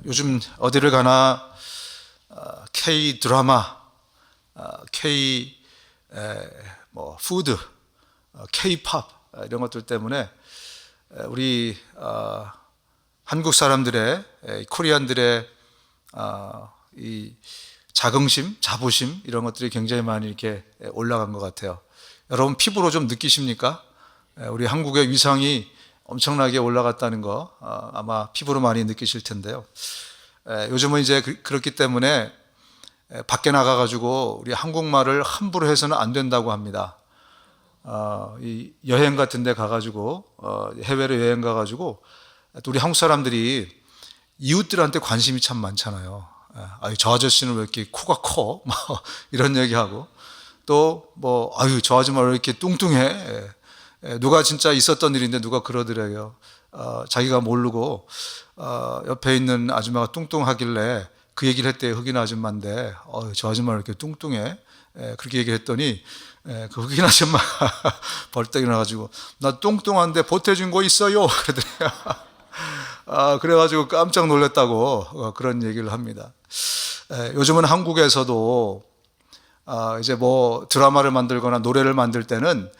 요즘 어디를 가나 K 드라마, K 푸드, K 팝 이런 것들 때문에 우리 한국 사람들의 코리안들의 이 자긍심, 자부심 이런 것들이 굉장히 많이 이렇게 올라간 것 같아요. 여러분 피부로 좀 느끼십니까? 우리 한국의 위상이 엄청나게 올라갔다는 거 아마 피부로 많이 느끼실 텐데요. 요즘은 이제 그렇기 때문에 밖에 나가가지고 우리 한국말을 함부로 해서는 안 된다고 합니다. 이 여행 같은 데 가가지고 해외로 여행 가가지고 또 우리 한국 사람들이 이웃들한테 관심이 참 많잖아요. 아유, 저 아저씨는 왜 이렇게 코가 커? 이런 얘기하고 또 아유, 저 아줌마 왜 이렇게 뚱뚱해? 누가 진짜 있었던 일인데 누가 그러더래요. 자기가 모르고 옆에 있는 아줌마가 뚱뚱하길래 그 얘기를 했대요. 흑인 아줌마인데 저 아줌마 왜 이렇게 뚱뚱해? 그렇게 얘기를 했더니 그 흑인 아줌마 벌떡 일어나가지고 나 뚱뚱한데 보태준 거 있어요? 그러더래요. 그래가지고 깜짝 놀랐다고 그런 얘기를 합니다. 요즘은 한국에서도 이제 드라마를 만들거나 노래를 만들 때는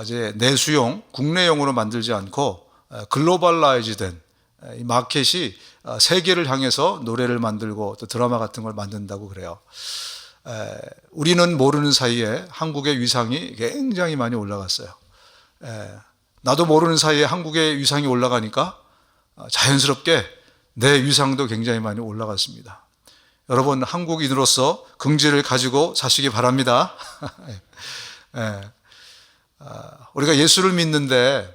이제 내수용, 국내용으로 만들지 않고 글로벌라이즈 된 이 마켓이 세계를 향해서 노래를 만들고 또 드라마 같은 걸 만든다고 그래요. 우리는 모르는 사이에 한국의 위상이 굉장히 많이 올라갔어요. 나도 모르는 사이에 한국의 위상이 올라가니까 자연스럽게 내 위상도 굉장히 많이 올라갔습니다. 여러분 한국인으로서 긍지를 가지고 사시기 바랍니다. 우리가 예수를 믿는데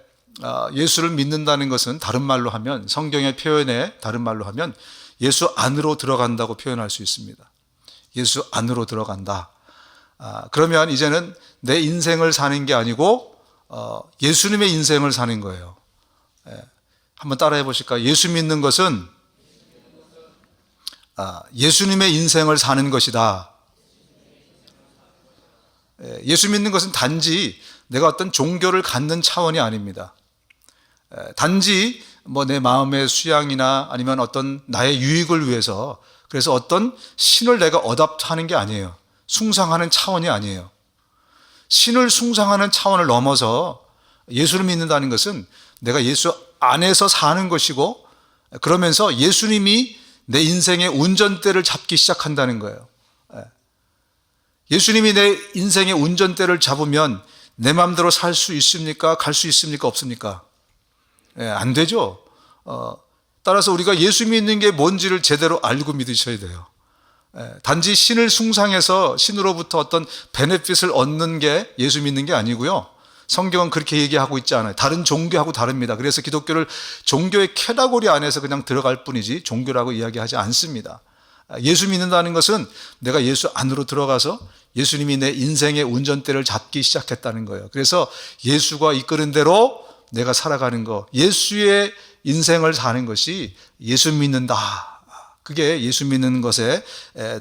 예수를 믿는다는 것은 다른 말로 하면 성경의 표현에 다른 말로 하면 예수 안으로 들어간다고 표현할 수 있습니다. 예수 안으로 들어간다. 그러면 이제는 내 인생을 사는 게 아니고 예수님의 인생을 사는 거예요. 한번 따라해 보실까요? 예수 믿는 것은 예수님의 인생을 사는 것이다. 예수 믿는 것은 단지 내가 어떤 종교를 갖는 차원이 아닙니다. 단지 내 마음의 수양이나 아니면 어떤 나의 유익을 위해서 그래서 어떤 신을 내가 어답하는 게 아니에요. 숭상하는 차원이 아니에요. 신을 숭상하는 차원을 넘어서 예수를 믿는다는 것은 내가 예수 안에서 사는 것이고 그러면서 예수님이 내 인생의 운전대를 잡기 시작한다는 거예요. 예수님이 내 인생의 운전대를 잡으면 내 마음대로 살 수 있습니까? 갈 수 있습니까? 없습니까? 안 되죠. 따라서 우리가 예수 믿는 게 뭔지를 제대로 알고 믿으셔야 돼요. 단지 신을 숭상해서 신으로부터 어떤 베네핏을 얻는 게 예수 믿는 게 아니고요. 성경은 그렇게 얘기하고 있지 않아요. 다른 종교하고 다릅니다. 그래서 기독교를 종교의 캐다고리 안에서 그냥 들어갈 뿐이지 종교라고 이야기하지 않습니다. 예수 믿는다는 것은 내가 예수 안으로 들어가서 예수님이 내 인생의 운전대를 잡기 시작했다는 거예요. 그래서 예수가 이끄는 대로 내가 살아가는 거, 예수의 인생을 사는 것이 예수 믿는다. 그게 예수 믿는 것의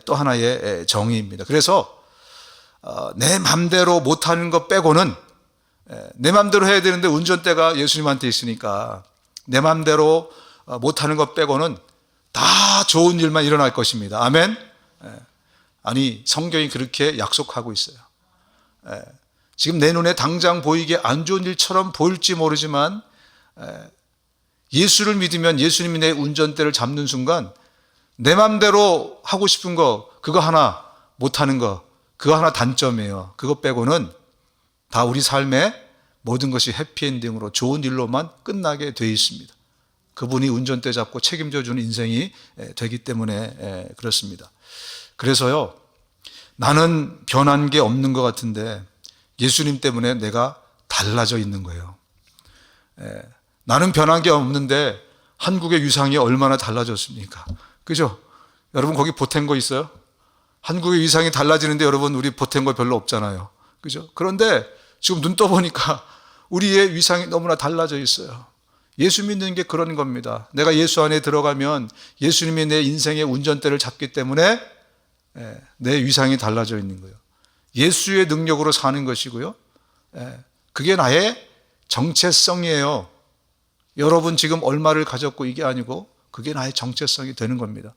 또 하나의 정의입니다. 그래서 내 맘대로 못하는 것 빼고는 내 맘대로 해야 되는데 운전대가 예수님한테 있으니까 내 맘대로 못하는 것 빼고는 다 좋은 일만 일어날 것입니다. 아멘. 아니 성경이 그렇게 약속하고 있어요. 지금 내 눈에 당장 보이게 안 좋은 일처럼 보일지 모르지만 예수를 믿으면 예수님이 내 운전대를 잡는 순간 내 맘대로 하고 싶은 거 그거 하나 못하는 거 그거 하나 단점이에요. 그거 빼고는 다 우리 삶의 모든 것이 해피엔딩으로 좋은 일로만 끝나게 되어 있습니다. 그분이 운전대 잡고 책임져 주는 인생이 되기 때문에 그렇습니다. 그래서요, 나는 변한 게 없는 것 같은데 예수님 때문에 내가 달라져 있는 거예요. 나는 변한 게 없는데 한국의 위상이 얼마나 달라졌습니까? 그죠? 여러분 거기 보탠 거 있어요? 한국의 위상이 달라지는데 여러분 우리 보탠 거 별로 없잖아요. 그죠? 그런데 지금 눈 떠보니까 우리의 위상이 너무나 달라져 있어요. 예수 믿는 게 그런 겁니다. 내가 예수 안에 들어가면 예수님이 내 인생의 운전대를 잡기 때문에 내 위상이 달라져 있는 거예요. 예수의 능력으로 사는 것이고요. 그게 나의 정체성이에요. 여러분 지금 얼마를 가졌고 이게 아니고 그게 나의 정체성이 되는 겁니다.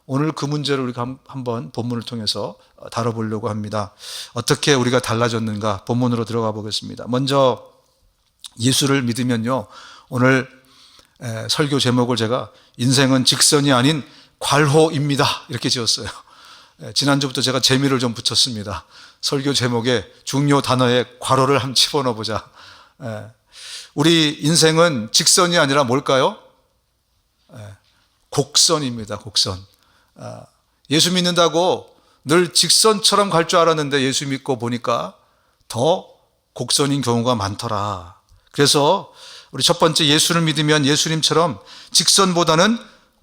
오늘 그 문제를 우리가 한번 본문을 통해서 다뤄보려고 합니다. 어떻게 우리가 달라졌는가 본문으로 들어가 보겠습니다. 먼저 예수를 믿으면요, 오늘 설교 제목을 제가 인생은 직선이 아닌 괄호입니다 이렇게 지었어요. 지난주부터 제가 재미를 좀 붙였습니다. 설교 제목에 중요 단어에 괄호를 한번 집어넣어 보자. 우리 인생은 직선이 아니라 뭘까요? 곡선입니다. 곡선. 예수 믿는다고 늘 직선처럼 갈 줄 알았는데 예수 믿고 보니까 더 곡선인 경우가 많더라. 그래서 우리 첫 번째, 예수를 믿으면 예수님처럼 직선보다는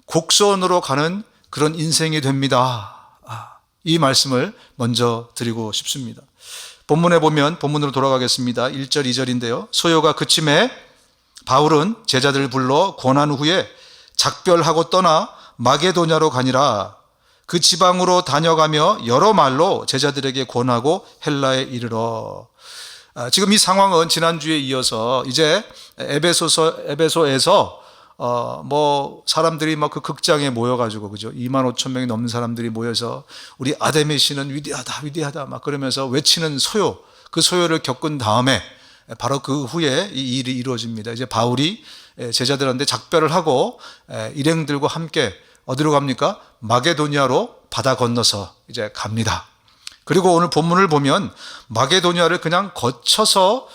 곡선으로 가는 그런 인생이 됩니다. 이 말씀을 먼저 드리고 싶습니다. 본문에 보면, 본문으로 돌아가겠습니다. 1절 2절인데요 소요가 그침에 바울은 제자들을 불러 권한 후에 작별하고 떠나 마게도냐로 가니라. 그 지방으로 다녀가며 여러 말로 제자들에게 권하고 헬라에 이르러. 지금 이 상황은 지난주에 이어서 이제 에베소에서 사람들이 막 그 극장에 모여가지고, 그죠? 2만 5천 명이 넘는 사람들이 모여서 우리 아데미 신은 위대하다, 위대하다 막 그러면서 외치는 소요, 그 소요를 겪은 다음에 바로 그 후에 이 일이 이루어집니다. 이제 바울이 제자들한테 작별을 하고 일행들과 함께 어디로 갑니까? 마게도니아로 바다 건너서 이제 갑니다. 그리고 오늘 본문을 보면 마게도니아를 그냥 거쳐서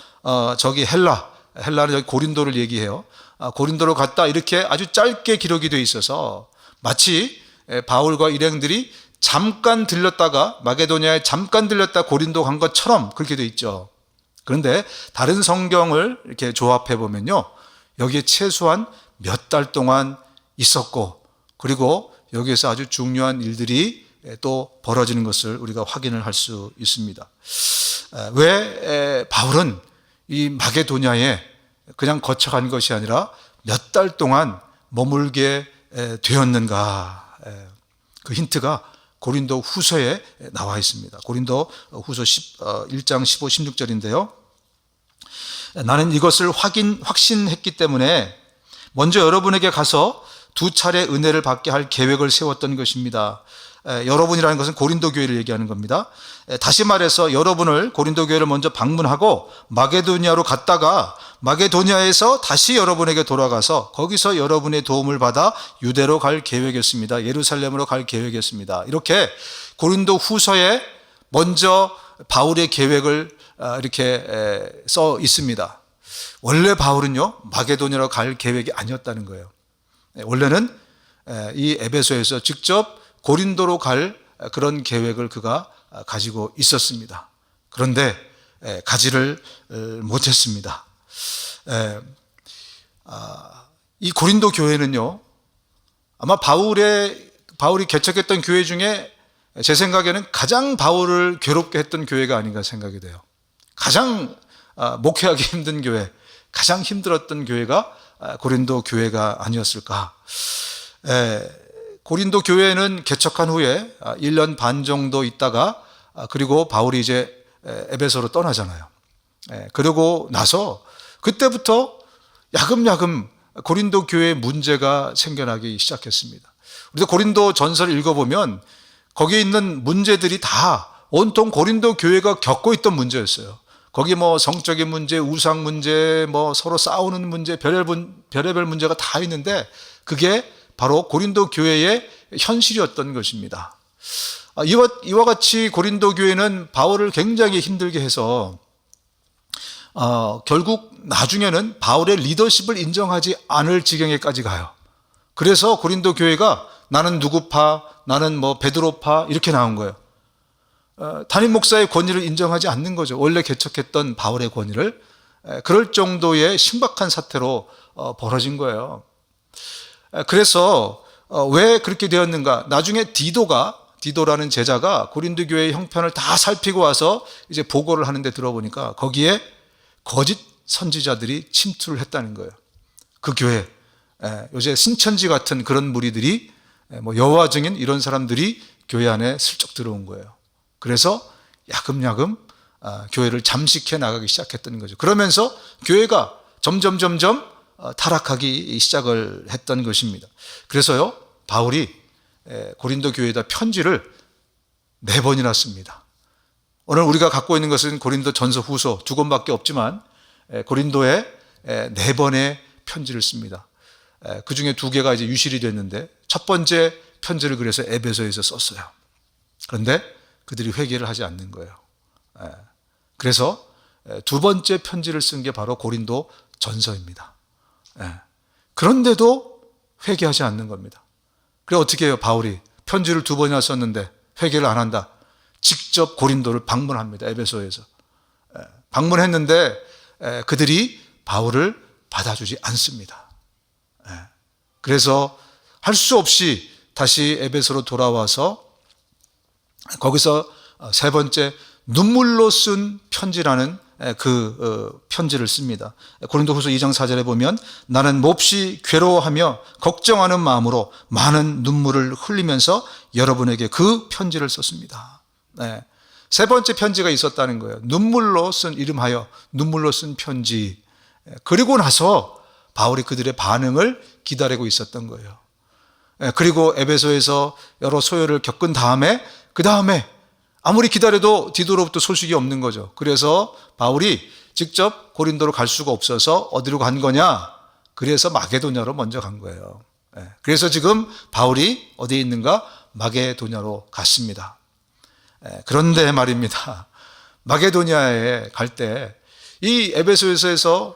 저기 헬라는 여기 고린도를 얘기해요. 고린도로 갔다, 이렇게 아주 짧게 기록이 되어 있어서 마치 바울과 일행들이 잠깐 들렸다가 마게도니아에 잠깐 들렸다 고린도 간 것처럼 그렇게 되어 있죠. 그런데 다른 성경을 이렇게 조합해 보면요, 여기에 최소한 몇 달 동안 있었고, 그리고 여기에서 아주 중요한 일들이 또 벌어지는 것을 우리가 확인을 할 수 있습니다. 왜 바울은 이 마게도냐에 그냥 거쳐간 것이 아니라 몇 달 동안 머물게 되었는가? 그 힌트가 고린도 후서에 나와 있습니다. 고린도 후서 1장 15, 16절인데요. 나는 이것을 확신했기 때문에 먼저 여러분에게 가서 2차례 은혜를 받게 할 계획을 세웠던 것입니다. 여러분이라는 것은 고린도 교회를 얘기하는 겁니다. 다시 말해서 여러분을, 고린도 교회를 먼저 방문하고 마게도니아로 갔다가 마게도니아에서 다시 여러분에게 돌아가서 거기서 여러분의 도움을 받아 유대로 갈 계획이었습니다. 예루살렘으로 갈 계획이었습니다. 이렇게 고린도 후서에 먼저 바울의 계획을 이렇게 써 있습니다. 원래 바울은요, 마게도니아로 갈 계획이 아니었다는 거예요. 원래는 이 에베소에서 직접 고린도로 갈 그런 계획을 그가 가지고 있었습니다. 그런데 가지를 못했습니다. 이 고린도 교회는요, 아마 바울이 개척했던 교회 중에 제 생각에는 가장 바울을 괴롭게 했던 교회가 아닌가 생각이 돼요. 가장 목회하기 힘든 교회, 가장 힘들었던 교회가 고린도 교회가 아니었을까. 고린도 교회는 개척한 후에 1년 반 정도 있다가 그리고 바울이 이제 에베소로 떠나잖아요. 그러고 나서 그때부터 야금야금 고린도 교회에 문제가 생겨나기 시작했습니다. 우리가 고린도 전서를 읽어보면 거기에 있는 문제들이 다 온통 고린도 교회가 겪고 있던 문제였어요. 거기 성적인 문제, 우상 문제, 서로 싸우는 문제, 별의별 문제가 다 있는데 그게 바로 고린도 교회의 현실이었던 것입니다. 이와 같이 고린도 교회는 바울을 굉장히 힘들게 해서 결국 나중에는 바울의 리더십을 인정하지 않을 지경에까지 가요. 그래서 고린도 교회가 나는 누구파, 나는 베드로파 이렇게 나온 거예요. 담임 목사의 권위를 인정하지 않는 거죠. 원래 개척했던 바울의 권위를. 그럴 정도의 신박한 사태로 벌어진 거예요. 그래서 왜 그렇게 되었는가? 나중에 디도라는 제자가 고린도 교회의 형편을 다 살피고 와서 이제 보고를 하는데 들어보니까 거기에 거짓 선지자들이 침투를 했다는 거예요. 그 교회, 요새 신천지 같은 그런 무리들이, 여호와 증인 이런 사람들이 교회 안에 슬쩍 들어온 거예요. 그래서 야금야금 교회를 잠식해 나가기 시작했던 거죠. 그러면서 교회가 점점 타락하기 시작을 했던 것입니다. 그래서요, 바울이 고린도 교회에다 편지를 4번이나 씁니다. 오늘 우리가 갖고 있는 것은 고린도 전서 후서 2권밖에 없지만 고린도에 4번의 편지를 씁니다. 그 중에 2개가 이제 유실이 됐는데 첫 번째 편지를 그래서 에베소에서 썼어요. 그런데 그들이 회개를 하지 않는 거예요. 그래서 2번째 편지를 쓴 게 바로 고린도 전서입니다. 그런데도 회개하지 않는 겁니다. 그래 어떻게 해요? 바울이 편지를 2번이나 썼는데 회개를 안 한다. 직접 고린도를 방문합니다. 에베소에서. 방문했는데 그들이 바울을 받아주지 않습니다. 그래서 할 수 없이 다시 에베소로 돌아와서 거기서 3번째 눈물로 쓴 편지라는 편지를 씁니다. 고린도후서 2장 4절에 보면 나는 몹시 괴로워하며 걱정하는 마음으로 많은 눈물을 흘리면서 여러분에게 그 편지를 썼습니다. 3번째 편지가 있었다는 거예요. 눈물로 쓴, 이름하여 눈물로 쓴 편지. 그리고 나서 바울이 그들의 반응을 기다리고 있었던 거예요. 그리고 에베소에서 여러 소요를 겪은 다음에 그 다음에 아무리 기다려도 디도로부터 소식이 없는 거죠. 그래서 바울이 직접 고린도로 갈 수가 없어서 어디로 간 거냐? 그래서 마게도냐로 먼저 간 거예요. 그래서 지금 바울이 어디에 있는가? 마게도냐로 갔습니다. 그런데 말입니다. 마게도냐에 갈 때 이 에베소에서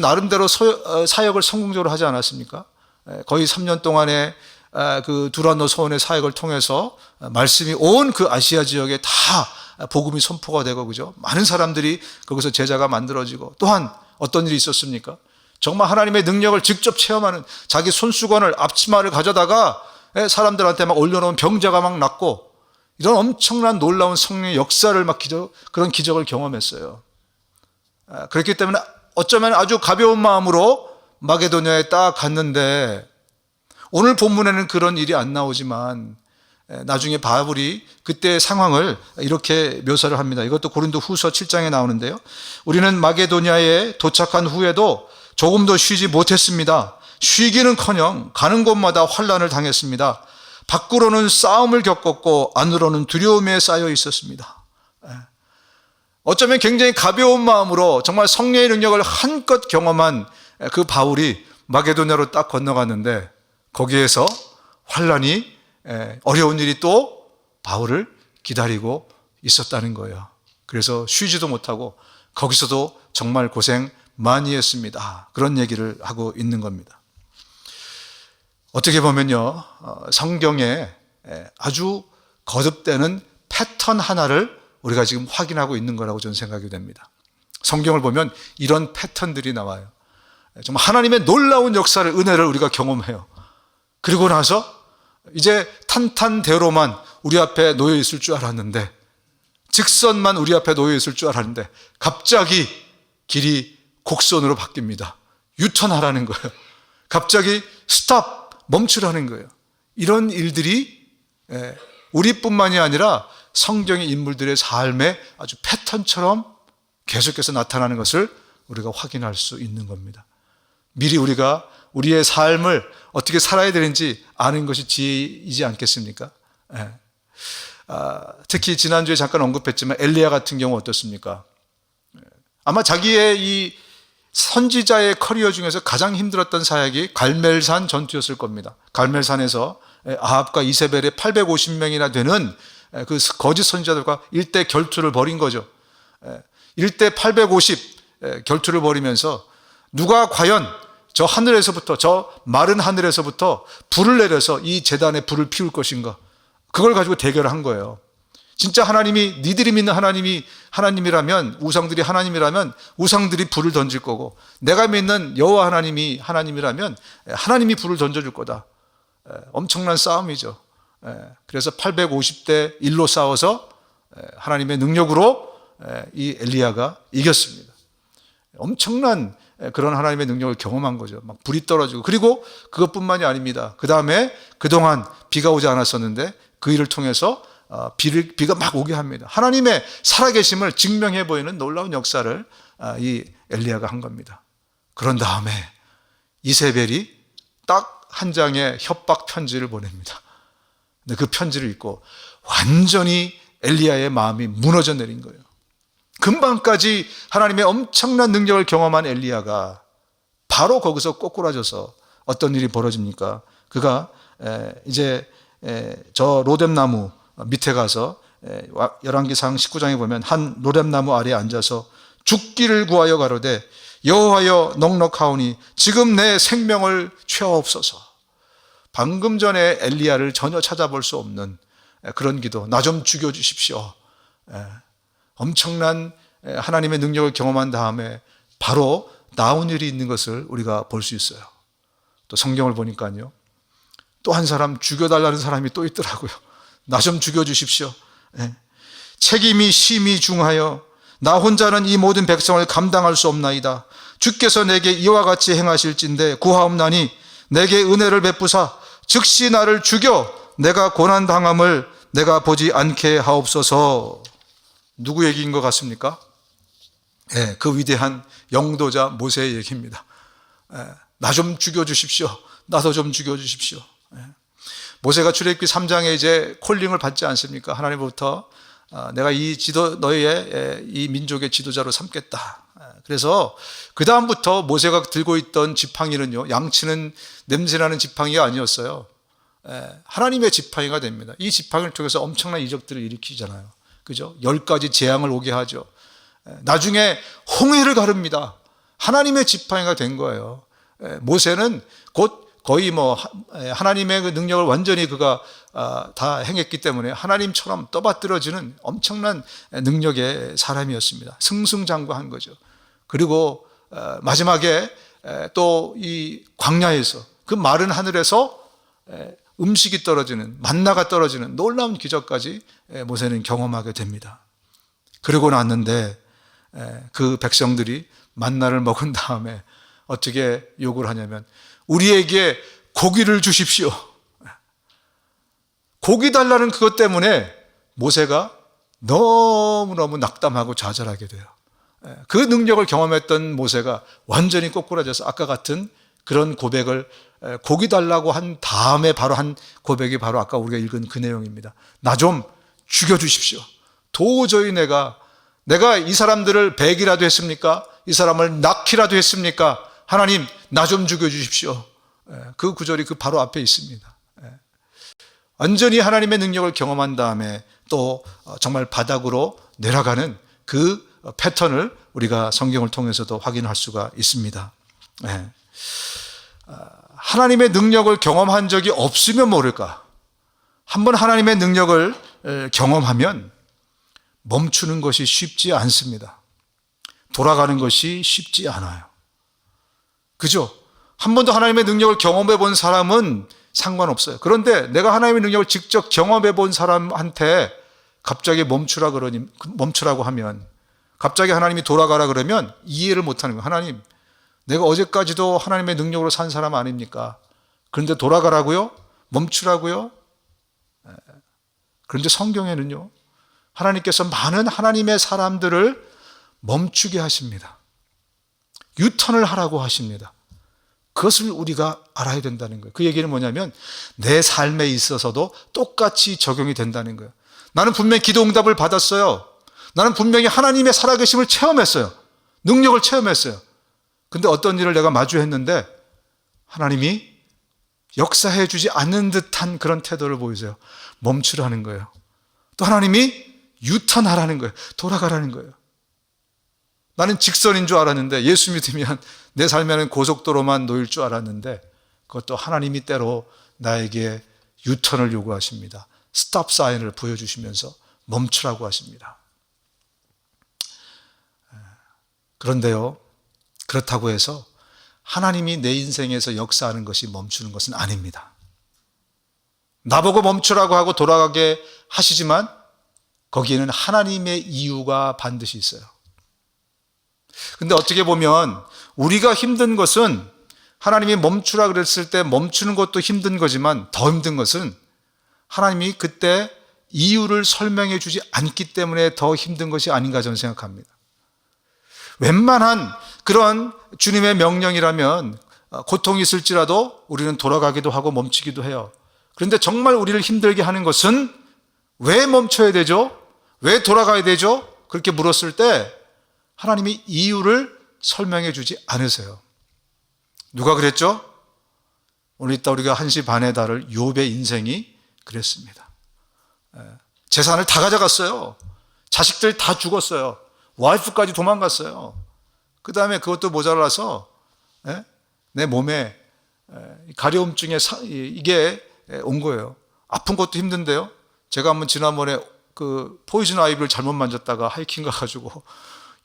나름대로 사역을 성공적으로 하지 않았습니까? 거의 3년 동안의 그 두란노 서원의 사역을 통해서 말씀이 온 그 아시아 지역에 다 복음이 선포가 되고, 그죠? 많은 사람들이 거기서 제자가 만들어지고, 또한 어떤 일이 있었습니까? 정말 하나님의 능력을 직접 체험하는, 자기 손수건을, 앞치마를 가져다가 사람들한테 막 올려놓은 병자가 막 낫고, 이런 엄청난 놀라운 성령의 역사를 그런 기적을 경험했어요. 그렇기 때문에 어쩌면 아주 가벼운 마음으로 마게도냐에 딱 갔는데, 오늘 본문에는 그런 일이 안 나오지만 나중에 바울이 그때 상황을 이렇게 묘사를 합니다. 이것도 고린도 후서 7장에 나오는데요. 우리는 마게도냐에 도착한 후에도 조금도 쉬지 못했습니다. 쉬기는커녕 가는 곳마다 환난을 당했습니다. 밖으로는 싸움을 겪었고 안으로는 두려움에 쌓여 있었습니다. 어쩌면 굉장히 가벼운 마음으로 정말 성령의 능력을 한껏 경험한 그 바울이 마게도냐로 딱 건너갔는데, 거기에서 환난이, 어려운 일이 또 바울을 기다리고 있었다는 거예요. 그래서 쉬지도 못하고 거기서도 정말 고생 많이 했습니다. 그런 얘기를 하고 있는 겁니다. 어떻게 보면요, 성경에 아주 거듭되는 패턴 하나를 우리가 지금 확인하고 있는 거라고 저는 생각이 됩니다. 성경을 보면 이런 패턴들이 나와요. 정말 하나님의 놀라운 역사를, 은혜를 우리가 경험해요. 그리고 나서 이제 탄탄대로만 우리 앞에 놓여 있을 줄 알았는데, 직선만 우리 앞에 놓여 있을 줄 알았는데 갑자기 길이 곡선으로 바뀝니다. 유턴하라는 거예요. 갑자기 스탑, 멈추라는 거예요. 이런 일들이 우리뿐만이 아니라 성경의 인물들의 삶의 아주 패턴처럼 계속해서 나타나는 것을 우리가 확인할 수 있는 겁니다. 미리 우리가 우리의 삶을 어떻게 살아야 되는지 아는 것이 지혜이지 않겠습니까? 특히 지난주에 잠깐 언급했지만 엘리야 같은 경우 어떻습니까? 아마 자기의 이 선지자의 커리어 중에서 가장 힘들었던 사역이 갈멜산 전투였을 겁니다. 갈멜산에서 아합과 이세벨의 850명이나 되는 그 거짓 선지자들과 일대 결투를 벌인 거죠. 1대 850 결투를 벌이면서 누가 과연 저 하늘에서부터, 저 마른 하늘에서부터 불을 내려서 이 제단에 불을 피울 것인가, 그걸 가지고 대결을 한 거예요. 진짜 하나님이, 니들이 믿는 하나님이 하나님이라면, 우상들이 하나님이라면 우상들이 불을 던질 거고, 내가 믿는 여호와 하나님이 하나님이라면 하나님이 불을 던져줄 거다. 엄청난 싸움이죠. 그래서 850대 1로 싸워서 하나님의 능력으로 이 엘리야가 이겼습니다. 엄청난 그런 하나님의 능력을 경험한 거죠. 막 불이 떨어지고, 그리고 그것뿐만이 아닙니다. 그 다음에 그동안 비가 오지 않았었는데 그 일을 통해서 비가 막 오게 합니다. 하나님의 살아계심을 증명해 보이는 놀라운 역사를 이 엘리야가 한 겁니다. 그런 다음에 이세벨이 딱 한 장의 협박 편지를 보냅니다. 근데 그 편지를 읽고 완전히 엘리야의 마음이 무너져 내린 거예요. 금방까지 하나님의 엄청난 능력을 경험한 엘리야가 바로 거기서 꼬꾸라져서 어떤 일이 벌어집니까? 그가 이제 저 로뎀나무 밑에 가서 열왕기상 19장에 보면 한 로뎀나무 아래에 앉아서 죽기를 구하여 가로되 여호와여 넉넉하오니 지금 내 생명을 취하옵소서. 방금 전에 엘리야를 전혀 찾아볼 수 없는 그런 기도, 나 좀 죽여주십시오. 엄청난 하나님의 능력을 경험한 다음에 바로 나온 일이 있는 것을 우리가 볼 수 있어요. 또 성경을 보니까요, 또 한 사람 죽여달라는 사람이 또 있더라고요. 나 좀 죽여주십시오. 책임이 심히 중하여 나 혼자는 이 모든 백성을 감당할 수 없나이다. 주께서 내게 이와 같이 행하실진대 구하옵나니 내게 은혜를 베푸사 즉시 나를 죽여 내가 고난당함을 내가 보지 않게 하옵소서. 누구 얘기인 것 같습니까? 그 위대한 영도자 모세의 얘기입니다. 나 좀 죽여주십시오. 나도 좀 죽여주십시오. 모세가 출애굽기 3장에 이제 콜링을 받지 않습니까? 하나님으로부터 내가 너희의 이 민족의 지도자로 삼겠다. 그래서 그 다음부터 모세가 들고 있던 지팡이는요, 양치는 냄새나는 지팡이가 아니었어요. 하나님의 지팡이가 됩니다. 이 지팡이를 통해서 엄청난 이적들을 일으키잖아요. 그죠? 10가지 재앙을 오게 하죠. 나중에 홍해를 가릅니다. 하나님의 지팡이가 된 거예요. 모세는 곧 거의 하나님의 그 능력을 완전히 그가 다 행했기 때문에 하나님처럼 떠받들어지는 엄청난 능력의 사람이었습니다. 승승장구한 거죠. 그리고 마지막에 또 이 광야에서 그 마른 하늘에서 음식이 떨어지는, 만나가 떨어지는 놀라운 기적까지 모세는 경험하게 됩니다. 그러고 났는데 그 백성들이 만나를 먹은 다음에 어떻게 요구를 하냐면 우리에게 고기를 주십시오. 고기 달라는 그것 때문에 모세가 너무너무 낙담하고 좌절하게 돼요. 그 능력을 경험했던 모세가 완전히 꼬꾸라져서 아까 같은 그런 고백을 고기 달라고 한 다음에 바로 한 고백이 바로 아까 우리가 읽은 그 내용입니다. 나 좀 죽여주십시오. 도저히 내가 이 사람들을 배기라도 했습니까? 이 사람을 낳기라도 했습니까? 하나님, 나 좀 죽여주십시오. 그 구절이 그 바로 앞에 있습니다. 완전히 하나님의 능력을 경험한 다음에 또 정말 바닥으로 내려가는 그 패턴을 우리가 성경을 통해서도 확인할 수가 있습니다. 하나님의 능력을 경험한 적이 없으면 모를까? 한번 하나님의 능력을 경험하면 멈추는 것이 쉽지 않습니다. 돌아가는 것이 쉽지 않아요. 그죠? 한 번도 하나님의 능력을 경험해 본 사람은 상관없어요. 그런데 내가 하나님의 능력을 직접 경험해 본 사람한테 갑자기 멈추라고 하면, 갑자기 하나님이 돌아가라 그러면 이해를 못하는 거예요. 하나님, 내가 어제까지도 하나님의 능력으로 산 사람 아닙니까? 그런데 돌아가라고요? 멈추라고요? 그런데 성경에는요, 하나님께서 많은 하나님의 사람들을 멈추게 하십니다. 유턴을 하라고 하십니다. 그것을 우리가 알아야 된다는 거예요. 그 얘기는 뭐냐면 내 삶에 있어서도 똑같이 적용이 된다는 거예요. 나는 분명히 기도 응답을 받았어요. 나는 분명히 하나님의 살아계심을 체험했어요. 능력을 체험했어요. 근데 어떤 일을 내가 마주했는데 하나님이 역사해 주지 않는 듯한 그런 태도를 보이세요. 멈추라는 거예요. 또 하나님이 유턴하라는 거예요. 돌아가라는 거예요. 나는 직선인 줄 알았는데, 예수 믿으면 내 삶에는 고속도로만 놓일 줄 알았는데, 그것도 하나님이 때로 나에게 유턴을 요구하십니다. 스톱 사인을 보여주시면서 멈추라고 하십니다. 그런데요, 그렇다고 해서 하나님이 내 인생에서 역사하는 것이 멈추는 것은 아닙니다. 나보고 멈추라고 하고 돌아가게 하시지만 거기에는 하나님의 이유가 반드시 있어요. 근데 어떻게 보면 우리가 힘든 것은 하나님이 멈추라 그랬을 때 멈추는 것도 힘든 거지만 더 힘든 것은 하나님이 그때 이유를 설명해 주지 않기 때문에 더 힘든 것이 아닌가 저는 생각합니다. 웬만한 그런 주님의 명령이라면 고통이 있을지라도 우리는 돌아가기도 하고 멈추기도 해요. 그런데 정말 우리를 힘들게 하는 것은 왜 멈춰야 되죠? 왜 돌아가야 되죠? 그렇게 물었을 때 하나님이 이유를 설명해 주지 않으세요. 누가 그랬죠? 오늘 이따 우리가 1시 반에 다룰 욥의 인생이 그랬습니다. 재산을 다 가져갔어요. 자식들 다 죽었어요. 와이프까지 도망갔어요. 그 다음에 그것도 모자라서 내 몸에 가려움증에 이게 온 거예요. 아픈 것도 힘든데요. 제가 한번 지난번에 그 포이즌 아이비를 잘못 만졌다가 하이킹 가가지고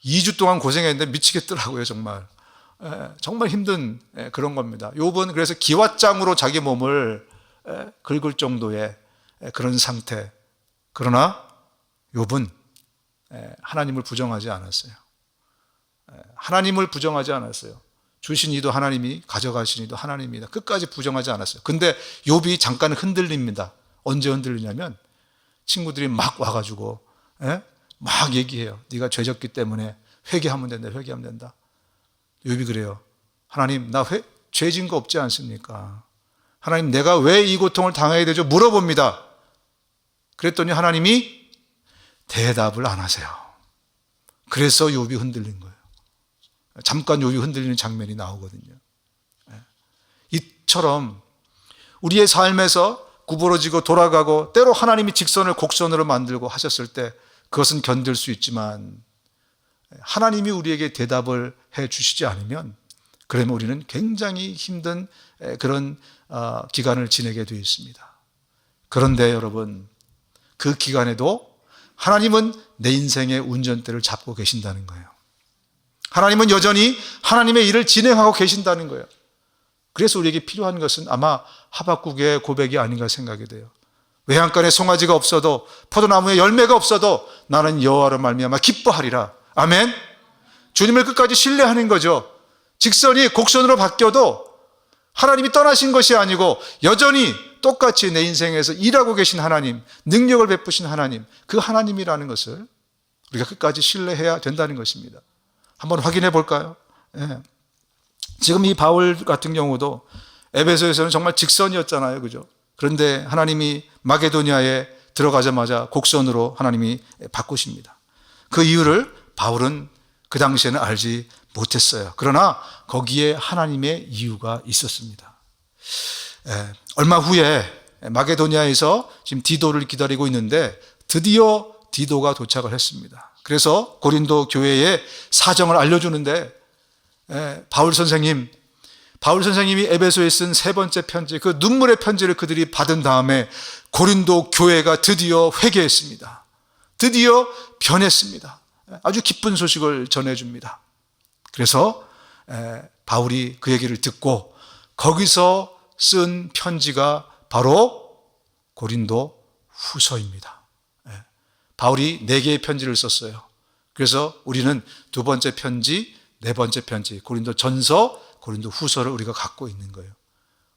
2주 동안 고생했는데 미치겠더라고요. 정말 힘든 그런 겁니다. 욥은 그래서 기왓장으로 자기 몸을 긁을 정도의 그런 상태. 그러나 욥은 하나님을 부정하지 않았어요. 하나님을 부정하지 않았어요. 주신 이도 하나님이, 가져가신 이도 하나님이다. 끝까지 부정하지 않았어요. 근데 욥이 잠깐 흔들립니다. 언제 흔들리냐면 친구들이 막 와가지고 막 얘기해요. 네가 죄졌기 때문에 회개하면 된다. 회개하면 된다. 욥이 그래요. 하나님, 나 죄진 거 없지 않습니까? 하나님, 내가 왜 이 고통을 당해야 되죠? 물어봅니다. 그랬더니 하나님이 대답을 안 하세요. 그래서 욥이 흔들린 거예요. 잠깐 욥이 흔들리는 장면이 나오거든요. 이처럼 우리의 삶에서 구부러지고 돌아가고 때로 하나님이 직선을 곡선으로 만들고 하셨을 때 그것은 견딜 수 있지만 하나님이 우리에게 대답을 해 주시지 않으면 그러면 우리는 굉장히 힘든 그런 기간을 지내게 되어 있습니다. 그런데 여러분, 그 기간에도 하나님은 내 인생의 운전대를 잡고 계신다는 거예요. 하나님은 여전히 하나님의 일을 진행하고 계신다는 거예요. 그래서 우리에게 필요한 것은 아마 하박국의 고백이 아닌가 생각이 돼요. 외양간에 송아지가 없어도 포도나무에 열매가 없어도 나는 여호와로 말미암아 기뻐하리라. 아멘. 주님을 끝까지 신뢰하는 거죠. 직선이 곡선으로 바뀌어도 하나님이 떠나신 것이 아니고 여전히 똑같이 내 인생에서 일하고 계신 하나님, 능력을 베푸신 하나님, 그 하나님이라는 것을 우리가 끝까지 신뢰해야 된다는 것입니다. 한번 확인해 볼까요? 지금 이 바울 같은 경우도 에베소에서는 정말 직선이었잖아요. 그죠? 그런데 하나님이 마게도니아에 들어가자마자 곡선으로 하나님이 바꾸십니다. 그 이유를 바울은 그 당시에는 알지 못했어요. 그러나 거기에 하나님의 이유가 있었습니다. 얼마 후에 마게도니아에서 지금 디도를 기다리고 있는데 드디어 디도가 도착을 했습니다. 그래서 고린도 교회에 사정을 알려주는데 바울 선생님이 에베소에 쓴 3번째 편지, 그 눈물의 편지를 그들이 받은 다음에 고린도 교회가 드디어 회개했습니다. 드디어 변했습니다. 아주 기쁜 소식을 전해줍니다. 그래서 바울이 그 얘기를 듣고 거기서 쓴 편지가 바로 고린도 후서입니다. 바울이 4개의 편지를 썼어요. 그래서 우리는 2번째 편지, 4번째 편지, 고린도 전서, 고린도 후서를 우리가 갖고 있는 거예요.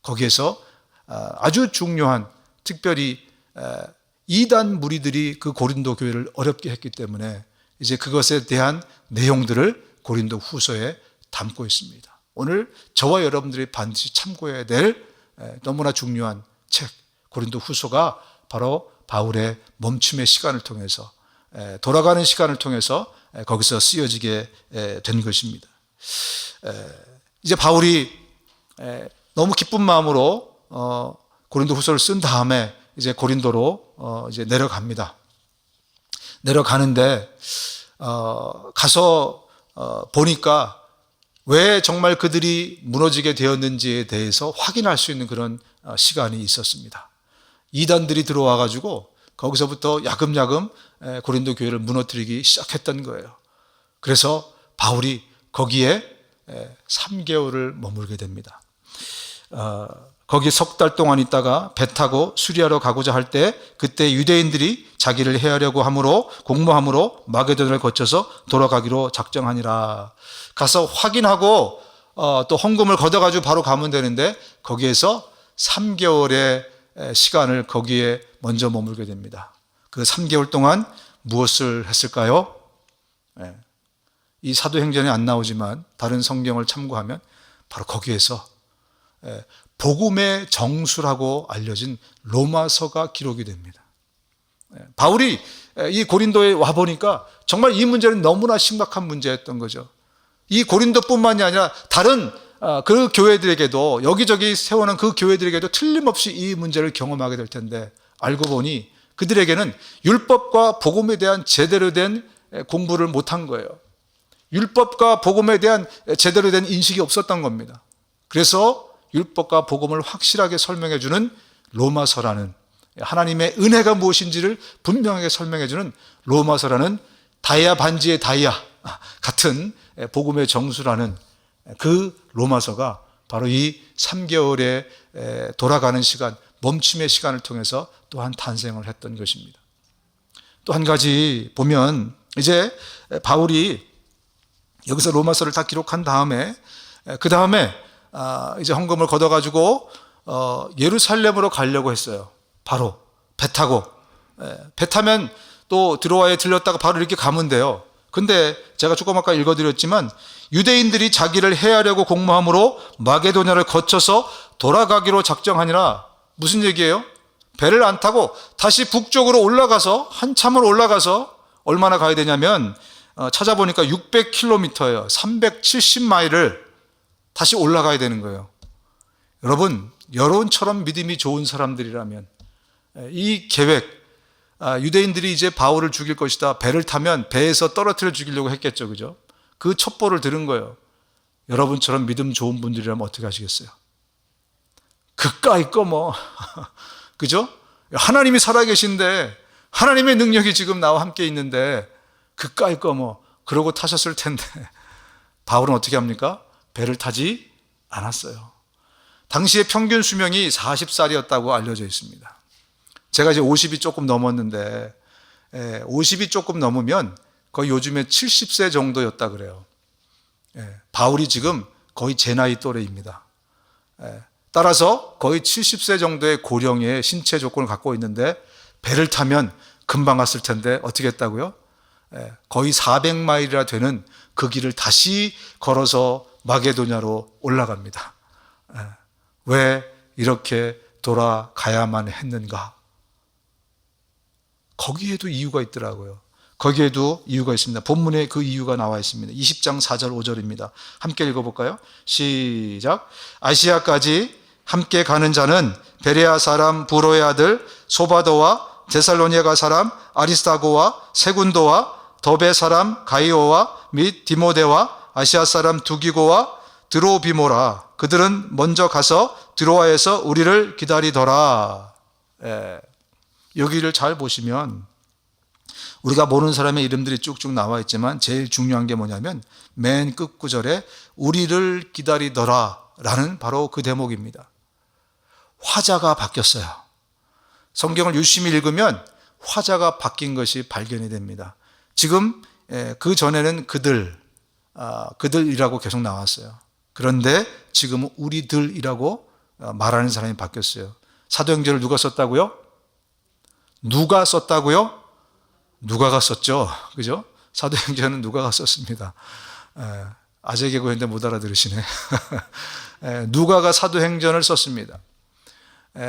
거기에서 아주 중요한, 특별히 이단 무리들이 그 고린도 교회를 어렵게 했기 때문에 이제 그것에 대한 내용들을 고린도 후서에 담고 있습니다. 오늘 저와 여러분들이 반드시 참고해야 될 너무나 중요한 책, 고린도 후서가 바로 바울의 멈춤의 시간을 통해서, 돌아가는 시간을 통해서 거기서 쓰여지게 된 것입니다. 이제 바울이 너무 기쁜 마음으로 고린도 후서를 쓴 다음에 이제 고린도로 이제 내려갑니다. 내려가는데 가서 보니까 왜 정말 그들이 무너지게 되었는지에 대해서 확인할 수 있는 그런 시간이 있었습니다. 이단들이 들어와 가지고 거기서부터 야금야금 고린도 교회를 무너뜨리기 시작했던 거예요. 그래서 바울이 거기에 3개월을 머물게 됩니다. 거기 석 달 동안 있다가 배 타고 수리아로 가고자 할 때 그때 유대인들이 자기를 해하려고 함으로 공모함으로 마게도냐를 거쳐서 돌아가기로 작정하니라. 가서 확인하고 또 헌금을 걷어가지고 바로 가면 되는데 거기에서 3개월의 시간을 거기에 먼저 머물게 됩니다. 그 3개월 동안 무엇을 했을까요? 이 사도행전에 안 나오지만 다른 성경을 참고하면 바로 거기에서 복음의 정수라고 알려진 로마서가 기록이 됩니다. 바울이 이 고린도에 와보니까 정말 이 문제는 너무나 심각한 문제였던 거죠. 이 고린도뿐만이 아니라 다른 그 교회들에게도, 여기저기 세워놓은 그 교회들에게도 틀림없이 이 문제를 경험하게 될 텐데, 알고 보니 그들에게는 율법과 복음에 대한 제대로 된 공부를 못한 거예요. 율법과 복음에 대한 제대로 된 인식이 없었던 겁니다. 그래서 율법과 복음을 확실하게 설명해 주는 로마서라는, 하나님의 은혜가 무엇인지를 분명하게 설명해 주는 로마서라는 다이아 반지의 다이아 같은 복음의 정수라는 그 로마서가 바로 이 3개월의 돌아가는 시간, 멈춤의 시간을 통해서 또한 탄생을 했던 것입니다. 또 한 가지 보면, 이제 바울이 여기서 로마서를 다 기록한 다음에, 그 다음에 이제 헌금을 걷어가지고 예루살렘으로 가려고 했어요. 바로 배 타고. 배 타면 또 드로아에 들렸다가 바로 이렇게 가면 돼요. 근데 제가 조금 아까 읽어드렸지만, 유대인들이 자기를 해하려고 공모함으로 마게도냐를 거쳐서 돌아가기로 작정하니라. 무슨 얘기예요? 배를 안 타고 다시 북쪽으로 올라가서, 한참을 올라가서 얼마나 가야 되냐면, 찾아보니까 600km예요. 370마일을 다시 올라가야 되는 거예요. 여러분, 여론처럼 믿음이 좋은 사람들이라면 이 계획, 유대인들이 이제 바울을 죽일 것이다, 배를 타면 배에서 떨어뜨려 죽이려고 했겠죠. 그죠? 그 첩보를 들은 거예요. 여러분처럼 믿음 좋은 분들이라면 어떻게 하시겠어요? 그까이 거 뭐 그죠? 하나님이 살아계신데, 하나님의 능력이 지금 나와 함께 있는데 그까이 거 뭐 그러고 타셨을 텐데, 바울은 어떻게 합니까? 배를 타지 않았어요. 당시의 평균 수명이 40살이었다고 알려져 있습니다. 제가 이제 50이 조금 넘었는데, 50이 조금 넘으면 거의 요즘에 70세 정도였다 그래요. 바울이 지금 거의 제 나이 또래입니다. 따라서 거의 70세 정도의 고령의 신체 조건을 갖고 있는데, 배를 타면 금방 갔을 텐데 어떻게 했다고요? 거의 400마일이나 되는 그 길을 다시 걸어서 마게도냐로 올라갑니다. 왜 이렇게 돌아가야만 했는가? 거기에도 이유가 있더라고요. 거기에도 이유가 있습니다. 본문에 그 이유가 나와 있습니다. 20장 4절 5절입니다. 함께 읽어볼까요? 시작. 아시아까지 함께 가는 자는 베레아 사람 부로의 아들 소바도와 데살로니가 사람 아리스타고와 세군도와 더베 사람 가이오와 및 디모데와 아시아 사람 두기고와 드로비모라. 그들은 먼저 가서 드로아에서 우리를 기다리더라. 여기를 잘 보시면 우리가 모르는 사람의 이름들이 쭉쭉 나와 있지만, 제일 중요한 게 뭐냐면 맨 끝 구절에 우리를 기다리더라 라는 바로 그 대목입니다. 화자가 바뀌었어요. 성경을 유심히 읽으면 화자가 바뀐 것이 발견이 됩니다. 지금 그 전에는 그들이라고 계속 나왔어요. 그런데 지금은 우리들이라고 말하는 사람이 바뀌었어요. 사도행전을 누가 썼다고요? 누가 썼다고요? 누가가 썼죠. 그죠? 사도행전은 누가가 썼습니다. 아재 개그인데 못 알아들으시네. 누가가 사도행전을 썼습니다.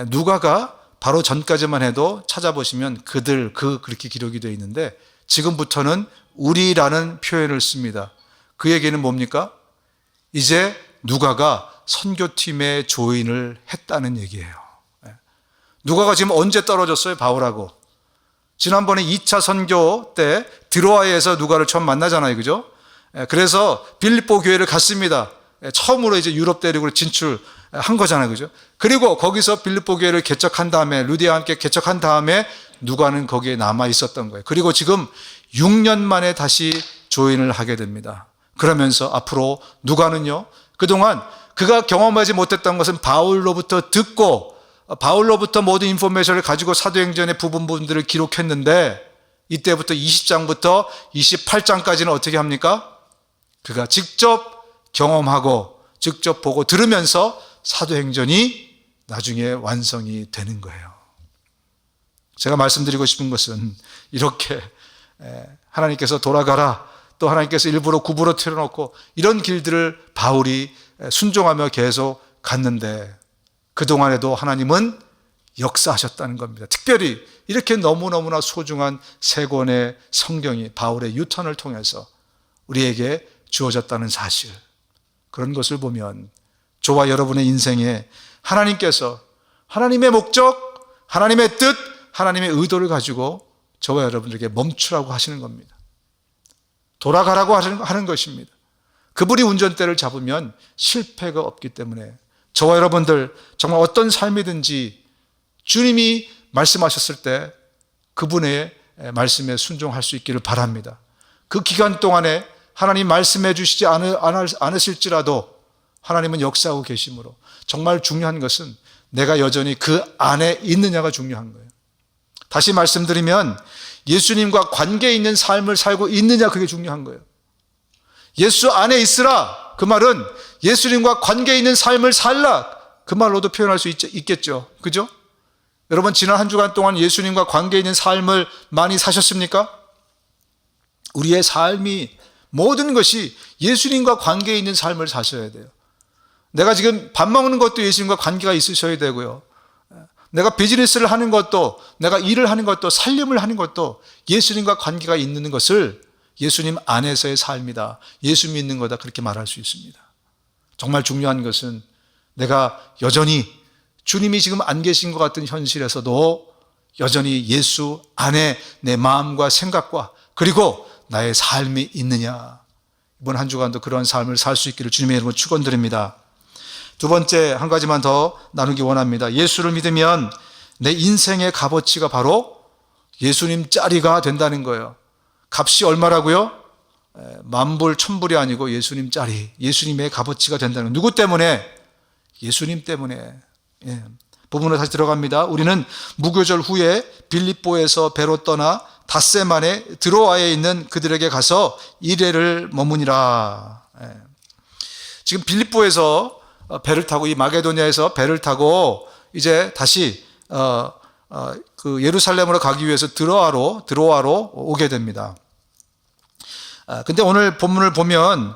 누가가 바로 전까지만 해도 찾아보시면 그렇게 기록이 되어 있는데, 지금부터는 우리라는 표현을 씁니다. 그 얘기는 뭡니까? 이제 누가가 선교팀의 조인을 했다는 얘기예요. 누가가 지금 언제 떨어졌어요? 바울하고. 지난번에 2차 선교 때 드로아에서 누가를 처음 만나잖아요. 그죠? 그래서 빌립보 교회를 갔습니다. 처음으로 이제 유럽 대륙으로 진출한 거잖아요. 그죠? 그리고 거기서 빌립보 교회를 개척한 다음에, 루디아와 함께 개척한 다음에 누가는 거기에 남아 있었던 거예요. 그리고 지금 6년 만에 다시 조인을 하게 됩니다. 그러면서 앞으로 누가는요, 그동안 그가 경험하지 못했던 것은 바울로부터 듣고, 바울로부터 모든 인포메이션을 가지고 사도행전의 부분들을 기록했는데, 이때부터 20장부터 28장까지는 어떻게 합니까? 그가 직접 경험하고 직접 보고 들으면서 사도행전이 나중에 완성이 되는 거예요. 제가 말씀드리고 싶은 것은, 이렇게 하나님께서 돌아가라, 또 하나님께서 일부러 구부러 틀어놓고, 이런 길들을 바울이 순종하며 계속 갔는데 그동안에도 하나님은 역사하셨다는 겁니다. 특별히 이렇게 너무너무나 소중한 세 권의 성경이 바울의 유턴을 통해서 우리에게 주어졌다는 사실, 그런 것을 보면 저와 여러분의 인생에 하나님께서 하나님의 목적, 하나님의 뜻, 하나님의 의도를 가지고 저와 여러분들에게 멈추라고 하시는 겁니다. 돌아가라고 하는 것입니다. 그분이 운전대를 잡으면 실패가 없기 때문에 저와 여러분들 정말 어떤 삶이든지 주님이 말씀하셨을 때 그분의 말씀에 순종할 수 있기를 바랍니다. 그 기간 동안에 하나님 말씀해 주시지 않으실지라도 하나님은 역사하고 계시므로 정말 중요한 것은 내가 여전히 그 안에 있느냐가 중요한 거예요. 다시 말씀드리면 예수님과 관계 있는 삶을 살고 있느냐, 그게 중요한 거예요. 예수 안에 있으라, 그 말은 예수님과 관계 있는 삶을 살라, 그 말로도 표현할 수 있겠죠. 그죠? 여러분, 지난 한 주간 동안 예수님과 관계 있는 삶을 많이 사셨습니까? 우리의 삶이, 모든 것이 예수님과 관계 있는 삶을 사셔야 돼요. 내가 지금 밥 먹는 것도 예수님과 관계가 있으셔야 되고요. 내가 비즈니스를 하는 것도, 내가 일을 하는 것도, 살림을 하는 것도 예수님과 관계가 있는 것을 예수님 안에서의 삶이다, 예수 믿는 거다, 그렇게 말할 수 있습니다. 정말 중요한 것은 내가 여전히 주님이 지금 안 계신 것 같은 현실에서도 여전히 예수 안에 내 마음과 생각과 그리고 나의 삶이 있느냐. 이번 한 주간도 그런 삶을 살 수 있기를 주님의 이름으로 축원드립니다. 두 번째, 한 가지만 더 나누기 원합니다. 예수를 믿으면 내 인생의 값어치가 바로 예수님 짜리가 된다는 거예요. 값이 얼마라고요? 만불, 천불이 아니고 예수님 짜리, 예수님의 값어치가 된다는 거예요. 누구 때문에? 예수님 때문에. 본문으로 다시 들어갑니다. 우리는 무교절 후에 빌립보에서 배로 떠나 닷새만에 드로아에 있는 그들에게 가서 이레를 머무니라. 지금 빌립보에서 배를 타고, 이 마게도냐에서 배를 타고 이제 다시 그 예루살렘으로 가기 위해서 드로아로 오게 됩니다. 근데 오늘 본문을 보면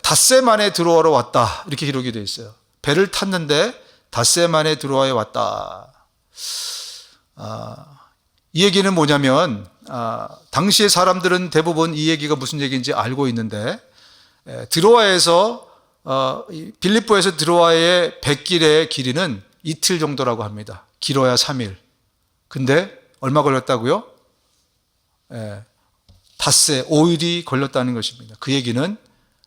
닷새 만에 드로아로 왔다, 이렇게 기록이 되어 있어요. 배를 탔는데 닷새 만에 드로아에 왔다. 이 얘기는 뭐냐면 당시의 사람들은 대부분 이 얘기가 무슨 얘기인지 알고 있는데, 드로아에서 빌립보에서 드로아의 뱃길의 길이는 이틀 정도라고 합니다. 길어야 3일. 근데 얼마 걸렸다고요? 닷새 5일이 걸렸다는 것입니다. 그 얘기는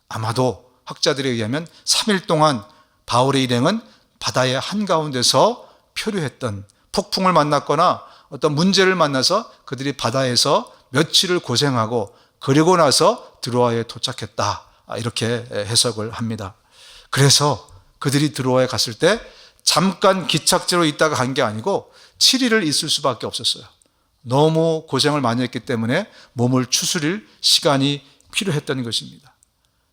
아마도 학자들에 의하면 3일 동안 바울의 일행은 바다의 한가운데서 표류했던, 폭풍을 만났거나 어떤 문제를 만나서 그들이 바다에서 며칠을 고생하고 그리고 나서 드로아에 도착했다, 이렇게 해석을 합니다. 그래서 그들이 드로아에 갔을 때 잠깐 기착지로 있다가 간 게 아니고 7일을 있을 수밖에 없었어요. 너무 고생을 많이 했기 때문에 몸을 추스릴 시간이 필요했던 것입니다.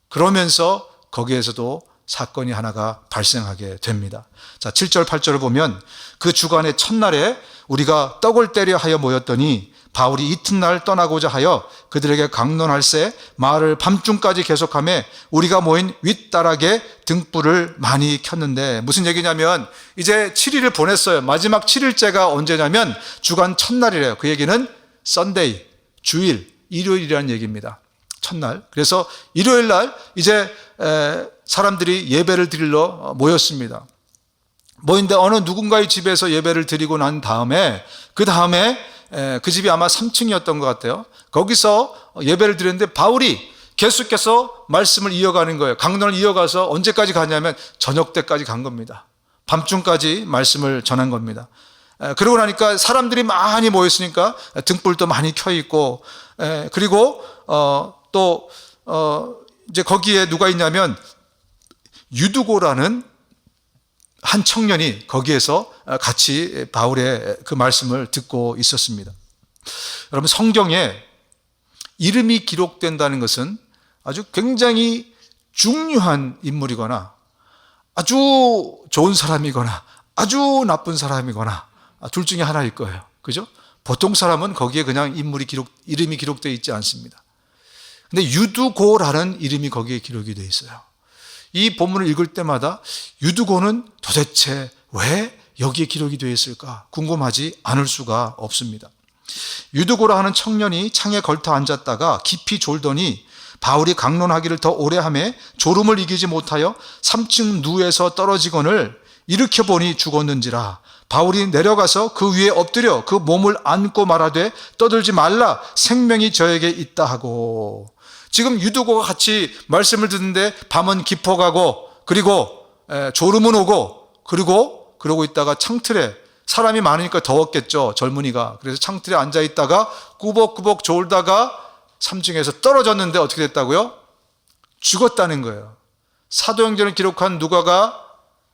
그러면서 거기에서도 사건이 하나가 발생하게 됩니다. 자, 7절 8절을 보면 그 주간의 첫날에 우리가 떡을 때려 하여 모였더니 바울이 이튿날 떠나고자 하여 그들에게 강론할새 말을 밤중까지 계속하며 우리가 모인 윗다락에 등불을 많이 켰는데, 무슨 얘기냐면 이제 7일을 보냈어요. 마지막 7일째가 언제냐면 주간 첫날이래요. 그 얘기는 썬데이, 주일, 일요일이라는 얘기입니다. 첫날. 그래서 일요일 날 이제 사람들이 예배를 드리러 모였습니다. 모인데 어느 누군가의 집에서 예배를 드리고 난 다음에 그 집이 아마 3층이었던 것 같아요. 거기서 예배를 드렸는데 바울이 계속해서 말씀을 이어가는 거예요. 강론을 이어가서 언제까지 가냐면 저녁 때까지 간 겁니다. 밤중까지 말씀을 전한 겁니다. 그러고 나니까 사람들이 많이 모였으니까 등불도 많이 켜 있고, 그리고 또 이제 거기에 누가 있냐면 유두고라는 한 청년이 거기에서 같이 바울의 그 말씀을 듣고 있었습니다. 여러분, 성경에 이름이 기록된다는 것은 아주 굉장히 중요한 인물이거나 아주 좋은 사람이거나 아주 나쁜 사람이거나 둘 중에 하나일 거예요. 그죠? 보통 사람은 거기에 그냥 이름이 기록되어 있지 않습니다. 근데 유두고라는 이름이 거기에 기록이 되어 있어요. 이 본문을 읽을 때마다 유두고는 도대체 왜 여기에 기록이 되어 있을까 궁금하지 않을 수가 없습니다. 유두고라 하는 청년이 창에 걸터 앉았다가 깊이 졸더니 바울이 강론하기를 더 오래 하매 졸음을 이기지 못하여 3층 누에서 떨어지거늘 일으켜 보니 죽었는지라. 바울이 내려가서 그 위에 엎드려 그 몸을 안고 말하되 떠들지 말라, 생명이 저에게 있다 하고. 지금 유두고가 같이 말씀을 듣는데 밤은 깊어가고 그리고 졸음은 오고 그리고 그러고 있다가 창틀에, 사람이 많으니까 더웠겠죠, 젊은이가. 그래서 창틀에 앉아 있다가 꾸벅꾸벅 졸다가 3층에서 떨어졌는데 어떻게 됐다고요? 죽었다는 거예요. 사도행전을 기록한 누가가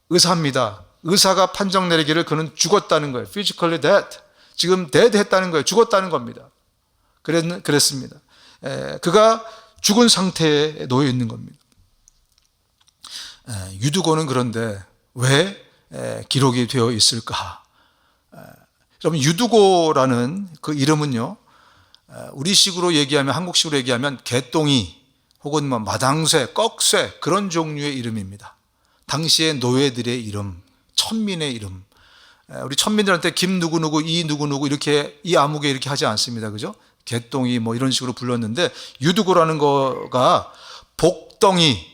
의사입니다. 의사가 판정 내리기를 그는 죽었다는 거예요. physically dead. 지금 dead 했다는 거예요. 죽었다는 겁니다. 그랬습니다. 그가 죽은 상태에 놓여 있는 겁니다. 유두고는 그런데 왜 기록이 되어 있을까? 여러분, 유두고라는 그 이름은요, 우리식으로 얘기하면, 한국식으로 얘기하면 개똥이 혹은 뭐 마당쇠, 꺽쇠, 그런 종류의 이름입니다. 당시의 노예들의 이름, 천민의 이름. 우리 천민들한테 김 누구누구, 이 누구누구 이렇게, 이 아무개 이렇게 하지 않습니다. 그죠? 개똥이 뭐 이런 식으로 불렀는데, 유두고라는 거가 복덩이,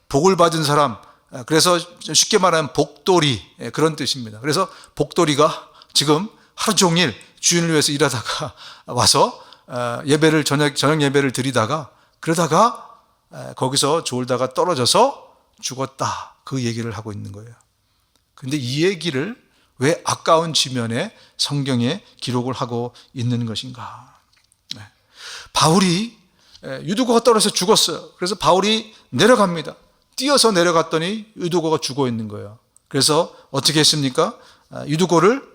복을 받은 사람, 그래서 쉽게 말하면 복돌이, 그런 뜻입니다. 그래서 복돌이가 지금 하루 종일 주인을 위해서 일하다가 와서 예배를, 저녁 예배를 드리다가 그러다가 거기서 졸다가 떨어져서 죽었다, 그 얘기를 하고 있는 거예요. 그런데 이 얘기를 왜 아까운 지면에 성경에 기록을 하고 있는 것인가? 바울이, 유두고가 떨어져서 죽었어요. 그래서 바울이 내려갑니다. 뛰어서 내려갔더니 유두고가 죽어 있는 거예요. 그래서 어떻게 했습니까? 유두고를,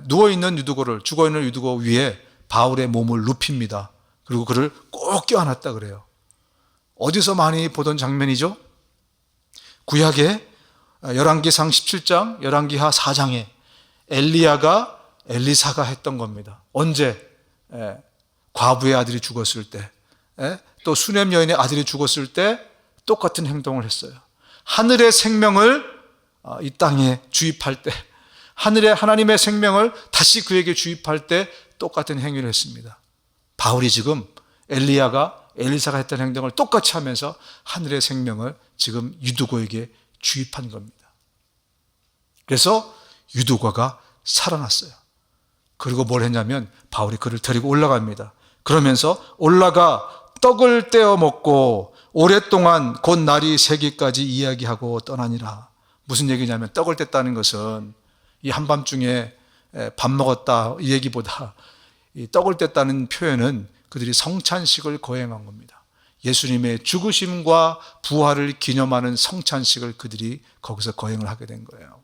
누워있는 유두고를, 죽어있는 유두고 위에 바울의 몸을 눕힙니다. 그리고 그를 꼭 껴안았다 그래요. 어디서 많이 보던 장면이죠? 구약의 열왕기상 17장, 열왕기하 4장에 엘리야가 엘리사가 했던 겁니다. 언제? 과부의 아들이 죽었을 때, 또 수넴 여인의 아들이 죽었을 때 똑같은 행동을 했어요. 하늘의 생명을 이 땅에 주입할 때, 하나님의 생명을 다시 그에게 주입할 때 똑같은 행위를 했습니다. 바울이 지금 엘리사가 했던 행동을 똑같이 하면서 하늘의 생명을 지금 유두고에게 주입한 겁니다. 그래서 유두고가 살아났어요. 그리고 뭘 했냐면 바울이 그를 데리고 올라갑니다. 그러면서 올라가 떡을 떼어 먹고 오랫동안 곧 날이 새기까지 이야기하고 떠나니라. 무슨 얘기냐면, 떡을 뗐다는 것은 이 한밤중에 밥 먹었다 이 얘기보다, 이 떡을 뗐다는 표현은 그들이 성찬식을 거행한 겁니다. 예수님의 죽으심과 부활을 기념하는 성찬식을 그들이 거기서 거행을 하게 된 거예요.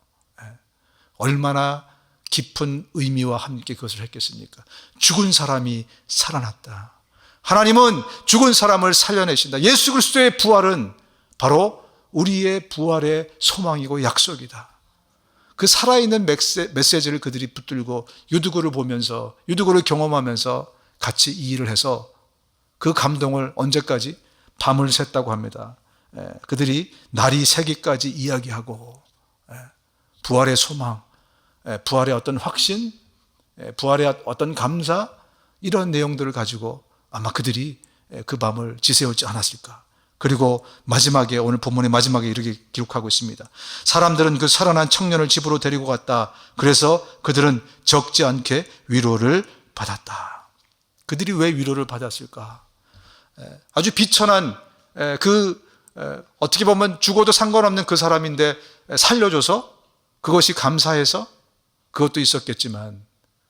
얼마나 깊은 의미와 함께 그것을 했겠습니까? 죽은 사람이 살아났다. 하나님은 죽은 사람을 살려내신다. 예수 그리스도의 부활은 바로 우리의 부활의 소망이고 약속이다. 그 살아있는 메시지를 그들이 붙들고 유두고를 보면서, 유두고를 경험하면서 같이 이 일을 해서 그 감동을 언제까지? 밤을 샜다고 합니다. 그들이 날이 새기까지 이야기하고, 부활의 소망, 부활의 어떤 확신, 부활의 어떤 감사, 이런 내용들을 가지고 아마 그들이 그 밤을 지새우지 않았을까. 그리고 마지막에, 오늘 본문의 마지막에 이렇게 기록하고 있습니다. 사람들은 그 살아난 청년을 집으로 데리고 갔다. 그래서 그들은 적지 않게 위로를 받았다. 그들이 왜 위로를 받았을까? 아주 비천한, 어떻게 보면 죽어도 상관없는 그 사람인데 살려줘서, 그것이 감사해서 그것도 있었겠지만,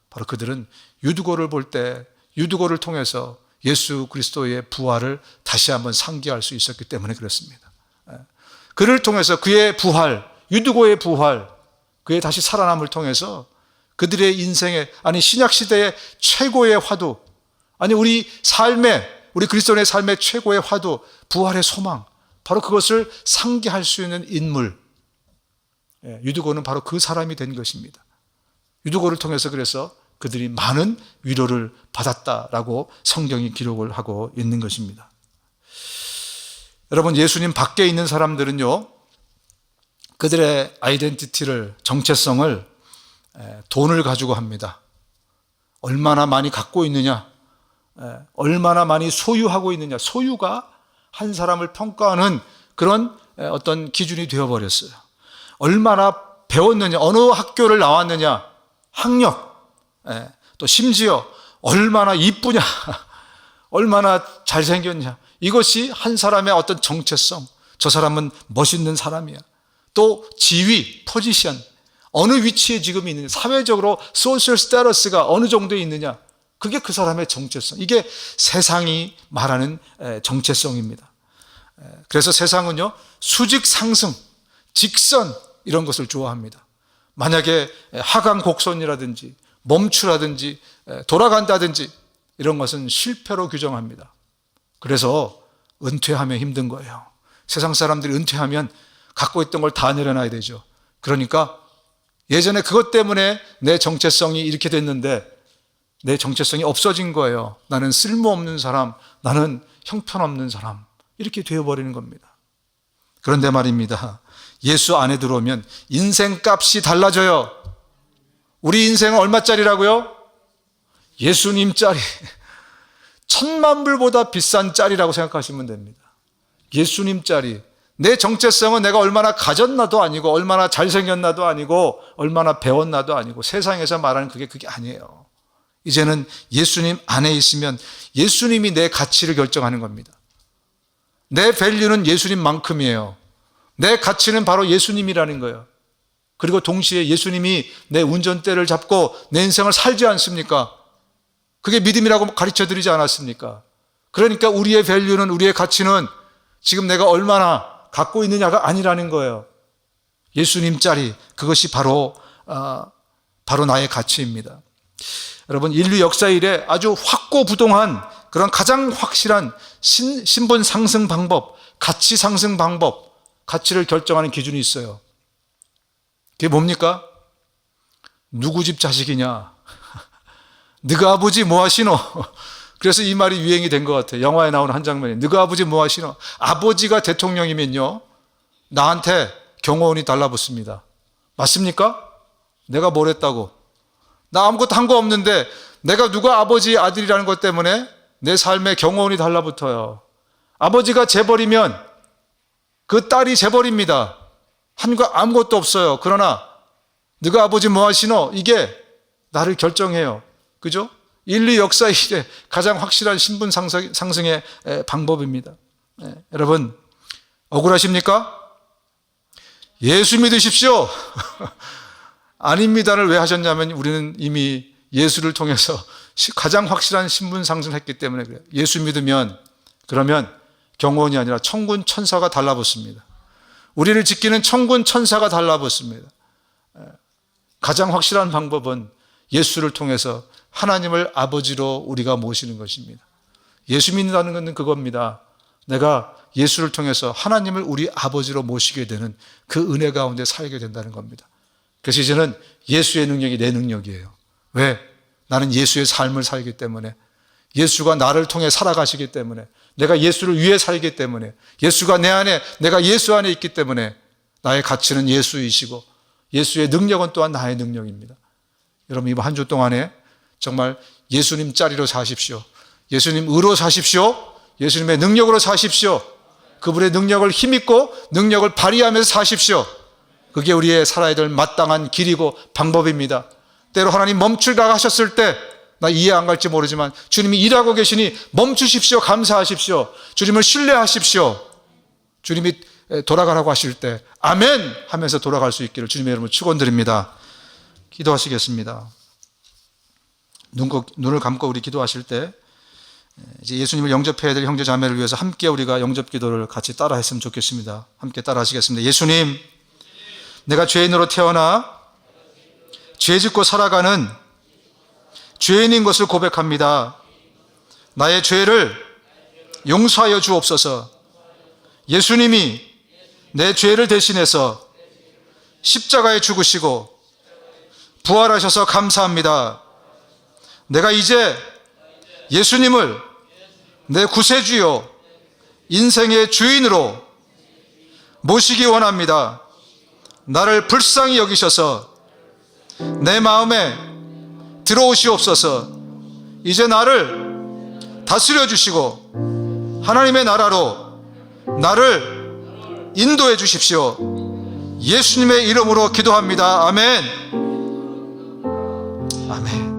바로 그들은 유두고를 볼 때 유두고를 통해서 예수 그리스도의 부활을 다시 한번 상기할 수 있었기 때문에 그렇습니다. 그를 통해서 그의 부활, 유두고의 부활, 그의 다시 살아남을 통해서 그들의 인생의, 아니 신약시대의 최고의 화두, 아니 우리 그리스도인의 삶의 최고의 화두, 부활의 소망, 바로 그것을 상기할 수 있는 인물, 유두고는 바로 그 사람이 된 것입니다. 유두고를 통해서 그래서 그들이 많은 위로를 받았다라고 성경이 기록을 하고 있는 것입니다. 여러분, 예수님 밖에 있는 사람들은요, 그들의 아이덴티티를, 정체성을 돈을 가지고 합니다. 얼마나 많이 갖고 있느냐, 얼마나 많이 소유하고 있느냐, 소유가 한 사람을 평가하는 그런 어떤 기준이 되어버렸어요. 얼마나 배웠느냐, 어느 학교를 나왔느냐, 학력, 또 심지어 얼마나 이쁘냐, 얼마나 잘생겼냐, 이것이 한 사람의 어떤 정체성, 저 사람은 멋있는 사람이야. 또 지위, 포지션, 어느 위치에 지금 있느냐, 사회적으로 소셜 스테러스가 어느 정도에 있느냐, 그게 그 사람의 정체성, 이게 세상이 말하는 정체성입니다. 그래서 세상은요, 수직 상승, 직선, 이런 것을 좋아합니다. 만약에 하강 곡선이라든지 멈추라든지 돌아간다든지 이런 것은 실패로 규정합니다. 그래서 은퇴하면 힘든 거예요. 세상 사람들이 은퇴하면 갖고 있던 걸 다 내려놔야 되죠. 그러니까 예전에 그것 때문에 내 정체성이 이렇게 됐는데 내 정체성이 없어진 거예요. 나는 쓸모없는 사람, 나는 형편없는 사람, 이렇게 되어버리는 겁니다. 그런데 말입니다, 예수 안에 들어오면 인생 값이 달라져요. 우리 인생은 얼마짜리라고요? 예수님짜리, 1,000만 불보다 비싼 짜리라고 생각하시면 됩니다. 예수님짜리. 내 정체성은 내가 얼마나 가졌나도 아니고, 얼마나 잘생겼나도 아니고, 얼마나 배웠나도 아니고, 세상에서 말하는 그게 아니에요. 이제는 예수님 안에 있으면 예수님이 내 가치를 결정하는 겁니다. 내 밸류는 예수님만큼이에요. 내 가치는 바로 예수님이라는 거예요. 그리고 동시에 예수님이 내 운전대를 잡고 내 인생을 살지 않습니까? 그게 믿음이라고 가르쳐 드리지 않았습니까? 그러니까 우리의 밸류는, 우리의 가치는 지금 내가 얼마나 갖고 있느냐가 아니라는 거예요. 예수님짜리, 그것이 바로 나의 가치입니다. 여러분, 인류 역사 이래 아주 확고부동한 그런 가장 확실한 신분 상승 방법, 가치 상승 방법, 가치를 결정하는 기준이 있어요. 그게 뭡니까? 누구 집 자식이냐? 너가 아버지 뭐 하시노? 그래서 이 말이 유행이 된 것 같아요. 영화에 나오는 한 장면이, 너가 아버지 뭐 하시노? 아버지가 대통령이면요, 나한테 경호원이 달라붙습니다. 맞습니까? 내가 뭘 했다고? 나 아무것도 한 거 없는데 내가 누가 아버지 아들이라는 것 때문에 내 삶에 경호원이 달라붙어요. 아버지가 재벌이면 그 딸이 재벌입니다. 아무것도 없어요. 그러나 너가 아버지 뭐 하시노? 이게 나를 결정해요. 그죠? 인류 역사 이래 가장 확실한 신분 상승의 방법입니다. 여러분, 억울하십니까? 예수 믿으십시오. 아닙니다를 왜 하셨냐면, 우리는 이미 예수를 통해서 가장 확실한 신분 상승을 했기 때문에 그래요. 예수 믿으면, 그러면 경호원이 아니라 천군 천사가 달라붙습니다. 우리를 지키는 천군 천사가 달라붙습니다. 가장 확실한 방법은 예수를 통해서 하나님을 아버지로 우리가 모시는 것입니다. 예수 믿는다는 것은 그겁니다. 내가 예수를 통해서 하나님을 우리 아버지로 모시게 되는 그 은혜 가운데 살게 된다는 겁니다. 그래서 이제는 예수의 능력이 내 능력이에요. 왜? 나는 예수의 삶을 살기 때문에, 예수가 나를 통해 살아가시기 때문에, 내가 예수를 위해 살기 때문에, 예수가 내 안에, 내가 예수 안에 있기 때문에 나의 가치는 예수이시고 예수의 능력은 또한 나의 능력입니다. 여러분, 이번 한 주 동안에 정말 예수님 짜리로 사십시오. 예수님 의로 사십시오. 예수님의 능력으로 사십시오. 그분의 능력을 힘입고 능력을 발휘하면서 사십시오. 그게 우리의 살아야 될 마땅한 길이고 방법입니다. 때로 하나님 멈출까 하셨을 때, 나 이해 안 갈지 모르지만 주님이 일하고 계시니 멈추십시오. 감사하십시오. 주님을 신뢰하십시오. 주님이 돌아가라고 하실 때 아멘 하면서 돌아갈 수 있기를 주님의 이름으로 축원드립니다. 기도하시겠습니다. 눈을 감고 우리 기도하실 때, 이제 예수님을 영접해야 될 형제 자매를 위해서 함께 우리가 영접 기도를 같이 따라 했으면 좋겠습니다. 함께 따라 하시겠습니다. 예수님, 내가 죄인으로 태어나 죄 짓고 살아가는 죄인인 것을 고백합니다. 나의 죄를 용서하여 주옵소서. 예수님이 내 죄를 대신해서 십자가에 죽으시고 부활하셔서 감사합니다. 내가 이제 예수님을 내 구세주요 인생의 주인으로 모시기 원합니다. 나를 불쌍히 여기셔서 내 마음에 들어오시옵소서. 이제 나를 다스려 주시고 하나님의 나라로 나를 인도해 주십시오. 예수님의 이름으로 기도합니다. 아멘. 아멘.